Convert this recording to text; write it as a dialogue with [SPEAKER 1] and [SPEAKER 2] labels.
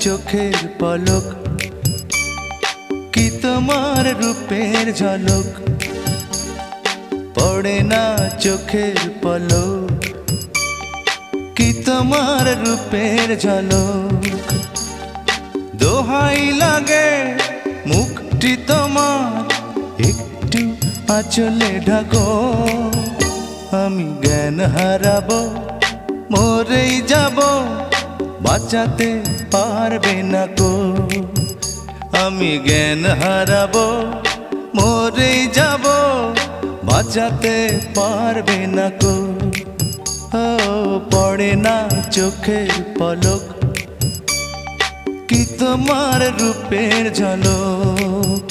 [SPEAKER 1] চোখের পলক, কি তোমার রূপের ঝলক, পড়ে না চোখের পলক, কি তোমার রূপের ঝলক। দোহাই লাগে মুখটি তোমার, একটু আঁচলে ঢাকো, আমি জ্ঞান হারাবো, মরেই যাব, বাঁচাতে পারবে না কো। আমি জ্ঞান হারাবো, মরেই যাব, বাঁচাতে পারবে না কো। ও পড়ে না চোখের পলক, কি তোমার রূপের ঝলক।